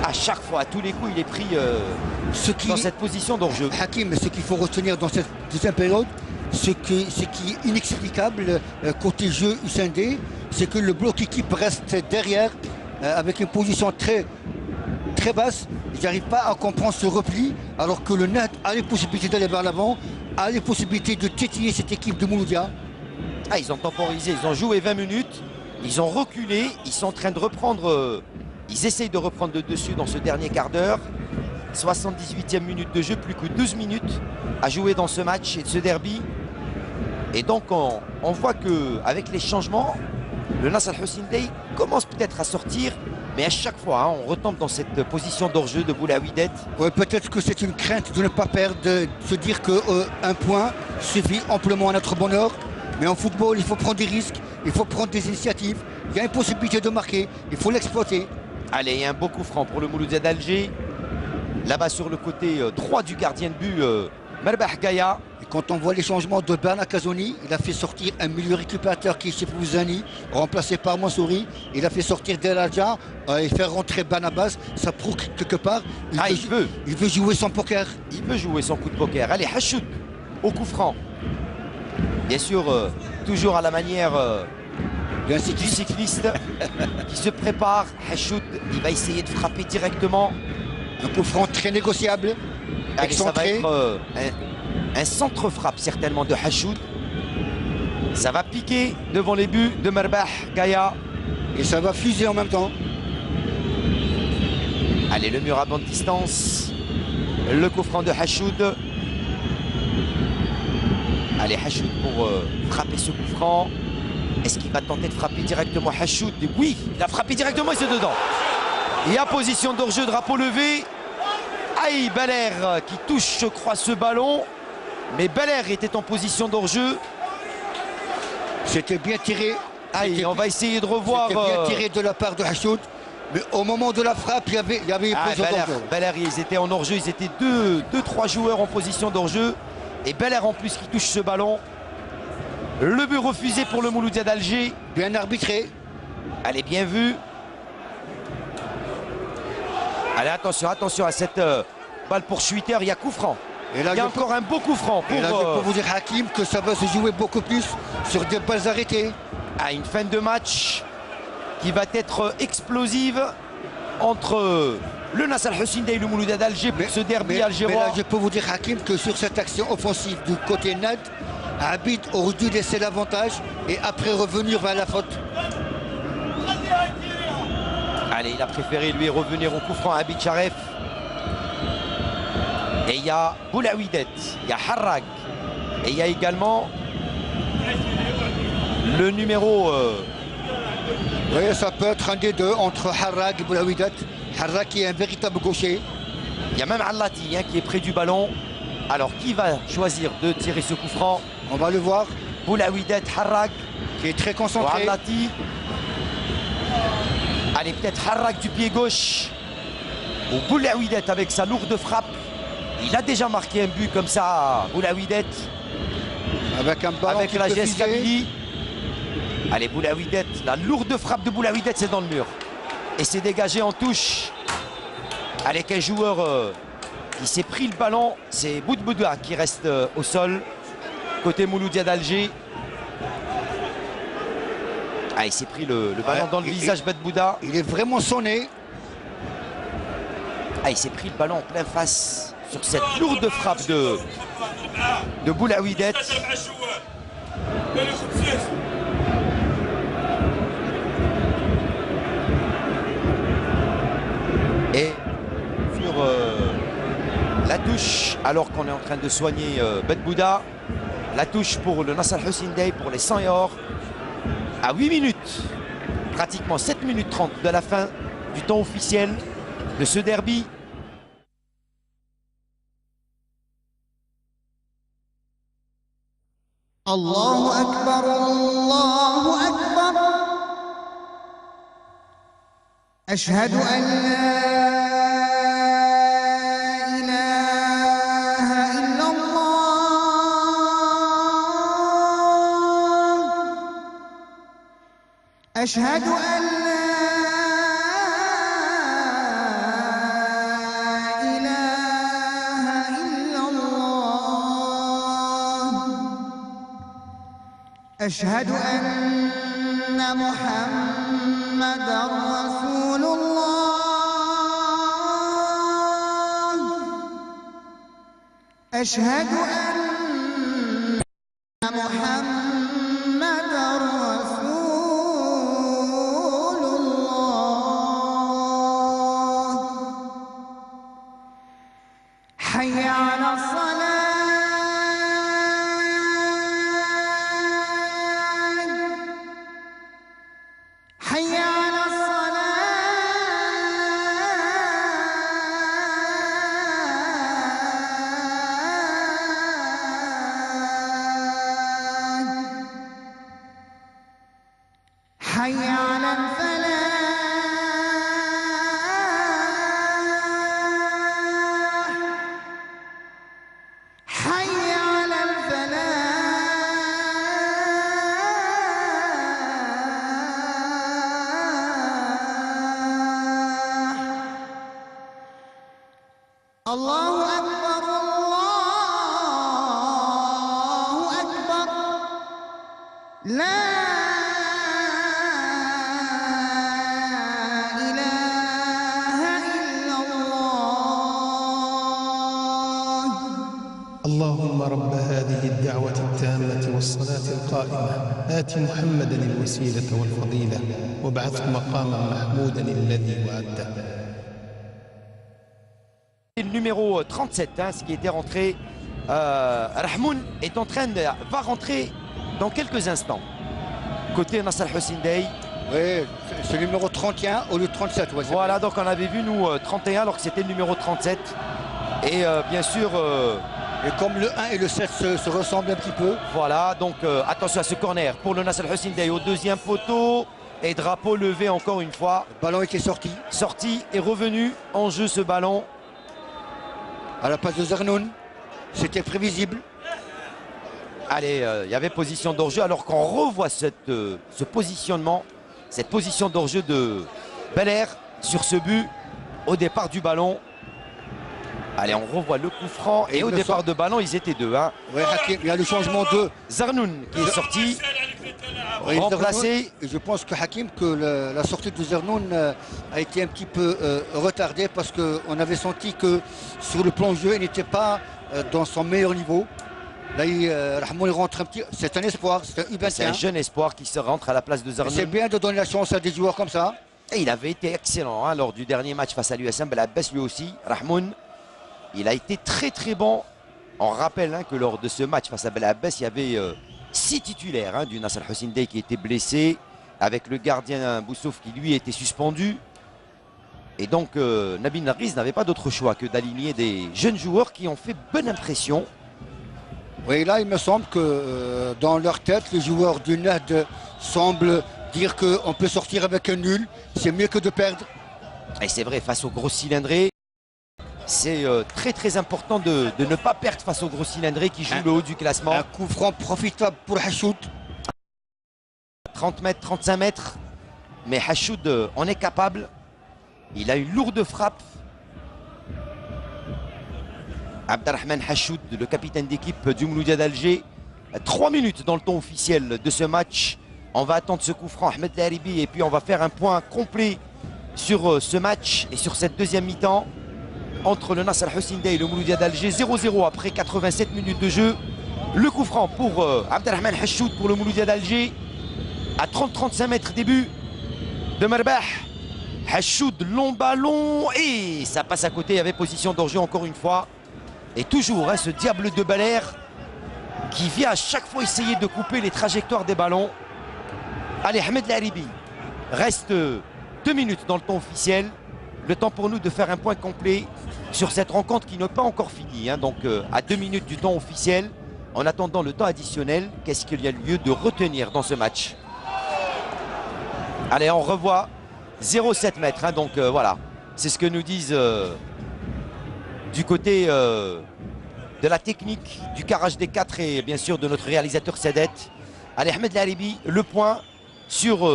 [SPEAKER 1] À chaque fois, à tous les coups, il est pris dans cette position d'hors-jeu.
[SPEAKER 2] Hakim, ce qu'il faut retenir dans cette 2e période, ce qui est inexplicable côté jeu U5D, c'est que le bloc équipe reste derrière avec une position très basse. Ils n'arrivent pas à comprendre ce repli, alors que le Net a les possibilités d'aller vers l'avant, a les possibilités de tétiller cette équipe de Mouloudia.
[SPEAKER 1] Ah, ils ont temporisé, ils ont joué 20 minutes, ils ont reculé, ils sont en train de reprendre... Ils essayent de reprendre le dessus dans ce dernier quart d'heure. 78e minute de jeu, plus que 12 minutes à jouer dans ce match et ce derby. Et donc on voit qu'avec les changements, le Nasr Al-Hussein Dey commence peut-être à sortir. Mais à chaque fois, hein, on retombe dans cette position d'hors-jeu de Boulaouidet.
[SPEAKER 2] Ouais, peut-être que c'est une crainte de ne pas perdre, de se dire qu'un point suffit amplement à notre bonheur. Mais en football, il faut prendre des risques, il faut prendre des initiatives. Il y a une possibilité de marquer, il faut l'exploiter.
[SPEAKER 1] Allez, il y a un beau coup franc pour le Mouloudia d'Alger. Là-bas sur le côté droit du gardien de but, Merbah Gaya.
[SPEAKER 2] Et quand on voit les changements de Bernard Kazouni, il a fait sortir un milieu récupérateur qui est chez Fouzani, remplacé par Mansouri. Il a fait sortir Derarja et faire rentrer Bernabas. Ça prouve quelque part. Il veut jouer son poker.
[SPEAKER 1] Il veut jouer son coup de poker. Allez, Hachoud au coup franc. Bien sûr, toujours à la manière... du cycliste qui se prépare. Hachoud, il va essayer de frapper directement.
[SPEAKER 2] Un coup franc très négociable.
[SPEAKER 1] Allez, ça va être un centre-frappe certainement de Hachoud. Ça va piquer devant les buts de Merbah Gaya.
[SPEAKER 2] Et ça va fuser en même temps.
[SPEAKER 1] Allez, le mur à bonne distance. Le coup franc de Hachoud. Allez, Hachoud pour frapper ce coup franc. Est-ce qu'il va tenter de frapper directement Hachoud? Oui, il a frappé directement et c'est dedans. Il y a position d'hors-jeu, drapeau levé. Aïe, Belair qui touche, je crois, ce ballon. Mais Belair était en position d'hors-jeu.
[SPEAKER 2] C'était bien tiré.
[SPEAKER 1] Aïe, on va essayer de revoir.
[SPEAKER 2] C'était bien tiré de la part de Hachoud. Mais au moment de la frappe, il y avait
[SPEAKER 1] Belair, ils étaient en hors-jeu. Ils étaient 2-3 joueurs en position d'hors-jeu. Et Belair en plus qui touche ce ballon. Le but refusé pour le Mouloudia d'Alger.
[SPEAKER 2] Bien arbitré.
[SPEAKER 1] Allez, bien vu. Allez, attention à cette balle pour Schwitter. Il y a coup franc. Et là, il y a encore un beau coup franc.
[SPEAKER 2] Et là, je peux vous dire, Hakim, que ça va se jouer beaucoup plus sur des balles arrêtées.
[SPEAKER 1] À une fin de match qui va être explosive entre le Nasr Al-Hussein Dey et le Mouloudia d'Alger pour ce derby algérois.
[SPEAKER 2] Mais là, je peux vous dire, Hakim, que sur cette action offensive du côté net, Abid aurait dû laisser l'avantage et après revenir vers la faute.
[SPEAKER 1] Allez, il a préféré lui revenir au coup franc à Abid Sharef. Et il y a Boulaouidet, il y a Harrag. Et il y a également le numéro...
[SPEAKER 2] Oui, ça peut être un des deux entre Harrag et Boulaouidet. Harrag qui est un véritable gaucher.
[SPEAKER 1] Il y a même Allati qui est près du ballon. Alors, qui va choisir de tirer ce coup franc?
[SPEAKER 2] On va le voir.
[SPEAKER 1] Boulaouidet, Harrag.
[SPEAKER 2] Qui est très concentré.
[SPEAKER 1] Allati. Allez, peut-être Harrak du pied gauche. Au Boulaouidet avec sa lourde frappe. Il a déjà marqué un but comme ça, Boulaouidet.
[SPEAKER 2] Avec un ballon
[SPEAKER 1] avec la GS Kabylie. Allez, Boulaouidet, la lourde frappe de Boulaouidet, c'est dans le mur. Et c'est dégagé en touche. Avec un joueur qui s'est pris le ballon, c'est Boudbouda qui reste au sol. Côté Mouloudia d'Alger. Ah, il s'est pris le ballon dans le visage, Boudbouda.
[SPEAKER 2] Il est vraiment sonné.
[SPEAKER 1] Ah, il s'est pris le ballon en plein face sur cette lourde frappe de Boulaouidet. Et sur la touche, alors qu'on est en train de soigner Boudbouda, la touche pour le Nasser Hussein Dey pour les 100 et or à 8 minutes, pratiquement 7 minutes 30 de la fin du temps officiel de ce derby.
[SPEAKER 3] Allahu Akbar, Allahu Akbar. Ashhadu an la ilaha illallah. Ashhadu an أشهد أن محمدًا رسول الله. أشهد أن محمدًا رسول الله. حي على الصلاة. حي على الصلاة. حي على الفلاح. حي على الله أكبر، الله أكبر. لا إله إلا الله.
[SPEAKER 4] اللهم رب هذه الدعوة التامة والصلاة القائمة آت محمدا الوسيلة والفضيلة وابعثه مقاما محمودا الذي وعدته.
[SPEAKER 1] Le numéro 37, hein, ce qui était rentré, Rahmoun est en train va rentrer dans quelques instants. Côté Nasser Hussein Dey.
[SPEAKER 2] Oui, c'est le numéro 31 au lieu de 37. Ouais,
[SPEAKER 1] voilà, donc on avait vu nous 31 alors que c'était le numéro 37. Et bien sûr...
[SPEAKER 2] et comme le 1 et le 7 se ressemblent un petit peu.
[SPEAKER 1] Voilà, donc attention à ce corner pour le Nasser Hussein Dey au deuxième poteau. Et drapeau levé encore une fois.
[SPEAKER 2] Le ballon était sorti.
[SPEAKER 1] Sorti et revenu en jeu ce ballon.
[SPEAKER 2] À la passe de Zernoun, c'était prévisible.
[SPEAKER 1] Allez, il y avait position d'hors-jeu alors qu'on revoit ce positionnement, cette position d'hors-jeu de Belair sur ce but au départ du ballon. Allez, on revoit le coup franc et au départ de ballon, ils étaient deux. Hein.
[SPEAKER 2] Oui, Hakim, il y a le changement de
[SPEAKER 1] Zernoun qui est sorti, remplacé.
[SPEAKER 2] Et je pense que Hakim, que la sortie de Zernoun a été un petit peu retardée parce qu'on avait senti que sur le plan de jeu, il n'était pas dans son meilleur niveau. Là, Rahmoun rentre un petit. C'est un espoir, c'est un U21.
[SPEAKER 1] C'est un jeune espoir qui se rentre à la place de Zernoun.
[SPEAKER 2] C'est bien de donner la chance à des joueurs comme ça.
[SPEAKER 1] Et il avait été excellent hein, lors du dernier match face à l'USM. Belabès lui aussi, Rahmoun. Il a été très très bon. On rappelle hein, que lors de ce match face à Belabès, il y avait 6 titulaires hein, du Nasser Hussein Dey qui étaient blessés, avec le gardien Boussouf qui lui était suspendu. Et donc Nabil Narriz n'avait pas d'autre choix que d'aligner des jeunes joueurs qui ont fait bonne impression.
[SPEAKER 2] Oui, là il me semble que dans leur tête, les joueurs du NED semblent dire qu'on peut sortir avec un nul, c'est mieux que de perdre.
[SPEAKER 1] Et c'est vrai, face aux gros cylindrés, c'est très important de ne pas perdre face aux gros cylindrés qui jouent le haut du classement.
[SPEAKER 2] Un coup franc profitable pour Hachoud.
[SPEAKER 1] 30 mètres, 35 mètres. Mais Hachoud en est capable. Il a une lourde frappe. Abdelrahman Hachoud, le capitaine d'équipe du Mouloudia d'Alger. 3 minutes dans le temps officiel de ce match. On va attendre ce coup franc, Ahmed Laribi, et puis on va faire un point complet sur ce match et sur cette deuxième mi-temps entre le Nasr Al Hussein Dey et le Mouloudia d'Alger. 0-0 après 87 minutes de jeu. Le coup franc pour Abdelrahman Hachoud pour le Mouloudia d'Alger. À 30-35 mètres début de Merbah. Hachoud, long ballon, et ça passe à côté. Il y avait position d'enjeu encore une fois. Et toujours ce diable de Balaire qui vient à chaque fois essayer de couper les trajectoires des ballons. Allez, Ahmed Laribi, reste 2 minutes dans le temps officiel. Le temps pour nous de faire un point complet sur cette rencontre qui n'est pas encore finie. Donc à 2 minutes du temps officiel, en attendant le temps additionnel, qu'est-ce qu'il y a lieu de retenir dans ce match? Allez, on revoit 0,7 mètres. Donc voilà, c'est ce que nous disent du côté de la technique, du carrage des 4 et bien sûr de notre réalisateur Sadet. Allez, Ahmed Laribi, le point sur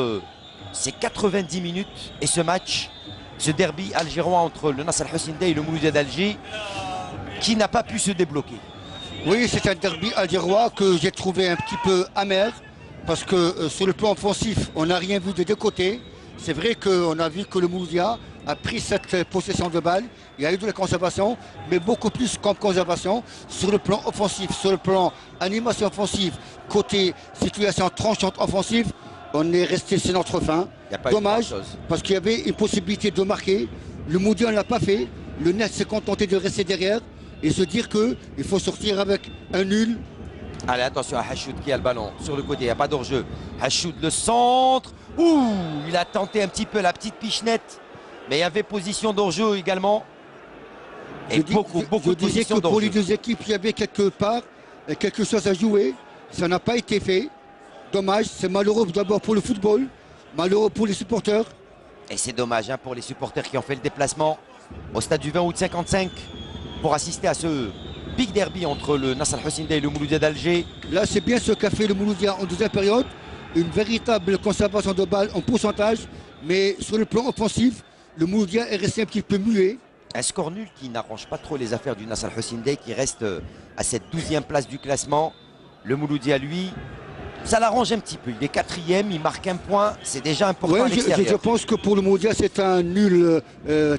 [SPEAKER 1] ces 90 minutes et ce match, ce derby algérois entre le Nasr Al Hussein Dey et le Mouloudia d'Alger qui n'a pas pu se débloquer.
[SPEAKER 2] Oui, c'est un derby algérois que j'ai trouvé un petit peu amer parce que sur le plan offensif, on n'a rien vu des deux côtés. C'est vrai qu'on a vu que le Mouloudia a pris cette possession de balle. Il y a eu de la conservation, mais beaucoup plus comme conservation sur le plan offensif, sur le plan animation offensive, côté situation tranchante offensive. On est resté sur notre fin. Dommage, parce qu'il y avait une possibilité de marquer. Le Mouloudia ne l'a pas fait. Le Net s'est contenté de rester derrière et se dire qu'il faut sortir avec un nul.
[SPEAKER 1] Allez, attention à Hachoud qui a le ballon sur le côté. Il n'y a pas d'hors-jeu. Hachoud, le centre. Ouh, il a tenté un petit peu la petite pichenette. Mais il y avait position d'hors-jeu également. Et beaucoup de position d'hors-jeu.
[SPEAKER 2] Pour les deux équipes, il y avait quelque part quelque chose à jouer. Ça n'a pas été fait. Dommage, c'est malheureux d'abord pour le football, malheureux pour les supporters.
[SPEAKER 1] Et c'est dommage pour les supporters qui ont fait le déplacement au stade du 20 août 55 pour assister à ce big derby entre le Nasr Al Hussein Dey et le Mouloudia d'Alger.
[SPEAKER 2] Là, c'est bien ce qu'a fait le Mouloudia en deuxième période. Une véritable conservation de balles en pourcentage, mais sur le plan offensif, le Mouloudia est resté un petit peu muet.
[SPEAKER 1] Un score nul qui n'arrange pas trop les affaires du Nasr Al Hussein Dey qui reste à cette 12e place du classement. Le Mouloudia, lui, ça l'arrange un petit peu. Il est 4e, il marque un point, c'est déjà important à l'extérieur.
[SPEAKER 2] Je pense que pour le Mouloudia, c'est un nul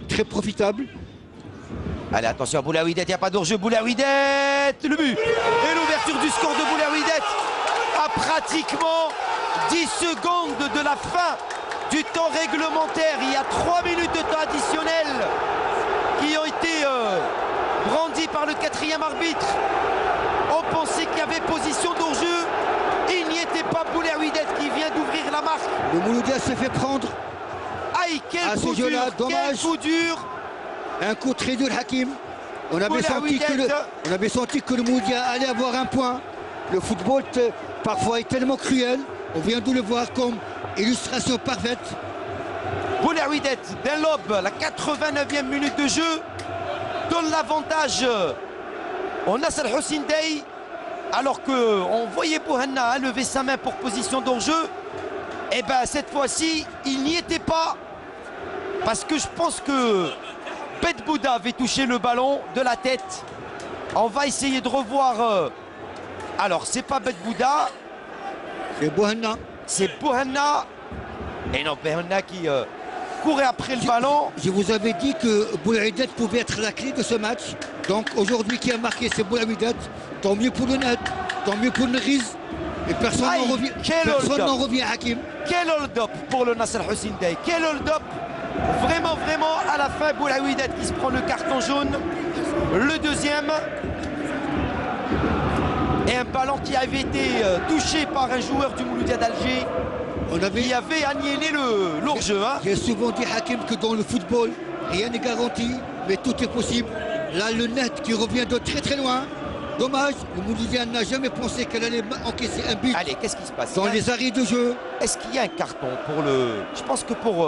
[SPEAKER 2] très profitable.
[SPEAKER 1] Allez, attention à Boulaouidet, il n'y a pas d'hors-jeu. Boulaouidet, le but et l'ouverture du score de Boulaouidet à pratiquement 10 secondes de la fin du temps réglementaire. Il y a 3 minutes de temps additionnel qui ont été brandis par le 4e arbitre. On pensait qu'il y avait position d'hors-jeu. Il n'y était pas. Boulaouidet qui vient d'ouvrir la marque.
[SPEAKER 2] Le Mouloudia s'est fait prendre.
[SPEAKER 1] Aïe, quel coup dur, quel coup dur.
[SPEAKER 2] Un coup très dur, Hakim. On avait senti que le Mouloudia allait avoir un point. Le football parfois est tellement cruel. On vient de le voir comme illustration parfaite.
[SPEAKER 1] Boulaouidet d'un lob, la 89e minute de jeu, donne l'avantage au Nasr Al Hussein Dey. Alors qu'on voyait Bouhanna lever sa main pour position d'hors-jeu. Et bien cette fois-ci, il n'y était pas. Parce que je pense que Bet Bouda avait touché le ballon de la tête. On va essayer de revoir. Alors c'est pas Bet Bouda.
[SPEAKER 2] C'est Bouhanna.
[SPEAKER 1] C'est Bouhanna. Et non, Bouhanna qui courait après le ballon.
[SPEAKER 2] Je vous avais dit que Boulaouidet pouvait être la clé de ce match. Donc aujourd'hui qui a marqué c'est Boulaouidet. Tant mieux pour le Net, tant mieux pour le Riz. Et personne n'en revient à Hakim.
[SPEAKER 1] Quel hold-up pour le Nasr Al Hussein Dey. Quel hold-up. Vraiment à la fin Boulaouidet qui se prend le carton jaune. Le deuxième. Et un ballon qui avait été touché par un joueur du Mouloudia d'Alger. Qui avait annihilé l'hors-jeu.
[SPEAKER 2] J'ai souvent dit Hakim que dans le football, rien n'est garanti, mais tout est possible. Là, le Net qui revient de très très loin. Dommage, le Mouloudienne n'a jamais pensé qu'elle allait encaisser un but
[SPEAKER 1] Allez, qu'est-ce qui se passe?
[SPEAKER 2] dans les arrêts de jeu.
[SPEAKER 1] Est-ce qu'il y a un carton pour le... Je pense que pour